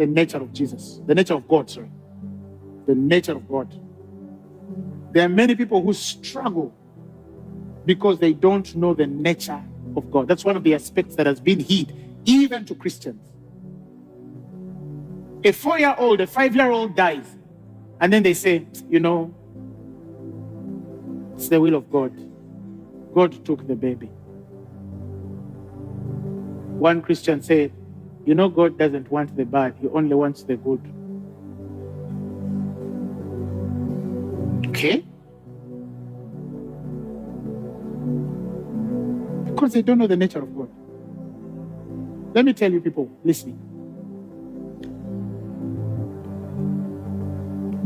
the nature of Jesus. The nature of God, sorry. The nature of God. There are many people who struggle because they don't know the nature of God. That's one of the aspects that has been hid, even to Christians. A 4-year-old, a 5-year-old dies, and then they say, you know, it's the will of God. God took the baby. One Christian said, you know, God doesn't want the bad, he only wants the good. Okay? Because they don't know the nature of God. Let me tell you, people listening.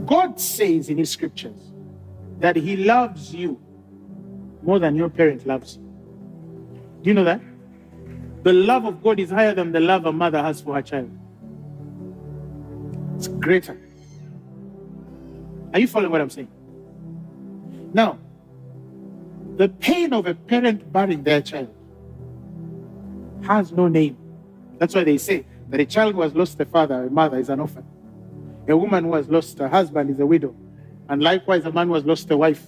God says in his scriptures that he loves you more than your parent loves you. Do you know that? The love of God is higher than the love a mother has for her child. It's greater. Are you following what I'm saying? Now, the pain of a parent burying their child has no name. That's why they say that a child who has lost a father, a mother, is an orphan. A woman who has lost a husband is a widow. And likewise, a man who has lost a wife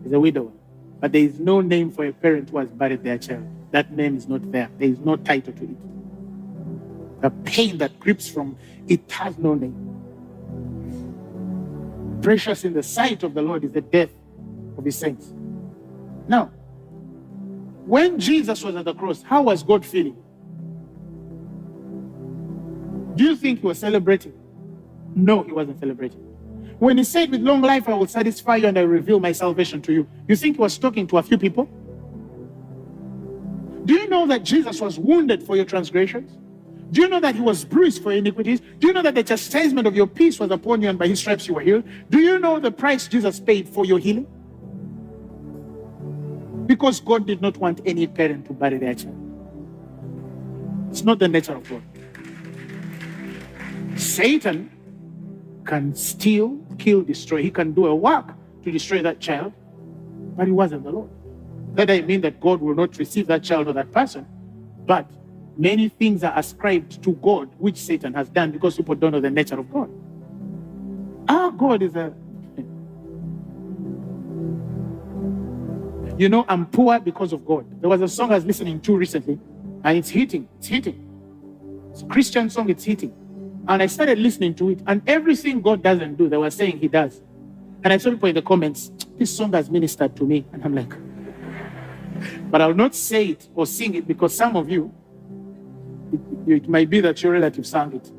is a widower. But there is no name for a parent who has buried their child. That name is not there. There is no title to it. The pain that grips from it has no name. Precious in the sight of the Lord is the death of his saints. Now, when Jesus was at the cross, how was God feeling? Do you think he was celebrating? No, he wasn't celebrating. When he said, with long life I will satisfy you and I will reveal my salvation to you, you think he was talking to a few people? Do you know that Jesus was wounded for your transgressions? Do you know that he was bruised for your iniquities? Do you know that the chastisement of your peace was upon you and by his stripes you were healed? Do you know the price Jesus paid for your healing? Because God did not want any parent to bury their child. It's not the nature of God. Satan can steal, kill, destroy. He can do a work to destroy that child, but he wasn't the Lord. That doesn't mean that God will not receive that child or that person, but many things are ascribed to God, which Satan has done because people don't know the nature of God. Our God is a... You know, I'm poor because of God. There was a song I was listening to recently, and it's hitting. It's hitting. It's a Christian song, it's hitting. And I started listening to it, and everything God doesn't do, they were saying he does. And I saw people in the comments, this song has ministered to me. And I'm like, but I'll not say it or sing it because some of you, it might be that your relative sang it.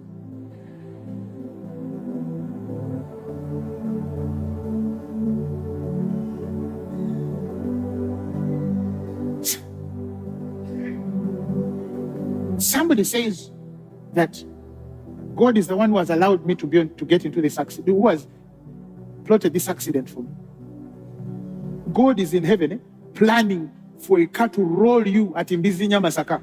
Somebody says that God is the one who has allowed me to get into this accident, who has plotted this accident for me. God is in heaven, planning for a car to roll you at Imbizinya Masaka.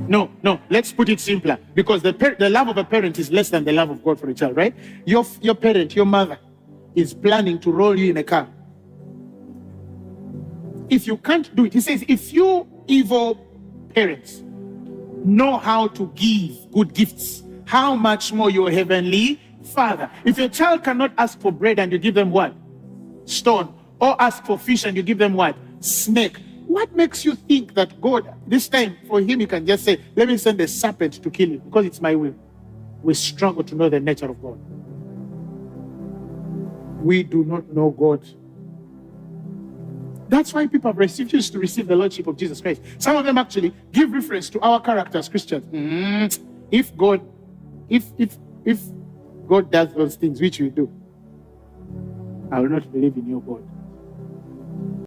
No, let's put it simpler. Because the love of a parent is less than the love of God for a child, right? Your parent, your mother, is planning to roll you in a car. If you can't do it, he says, if you evil parents know how to give good gifts, how much more your heavenly Father? If your child cannot ask for bread and you give them what? Stone. Or ask for fish and you give them what? Snake. What makes you think that God, this time for him, you can just say, let me send a serpent to kill you because it's my will? We struggle to know the nature of God. We do not know God. That's why people have refused to receive the Lordship of Jesus Christ. Some of them actually give reference to our character as Christians. If God does those things which we do, I will not believe in your God.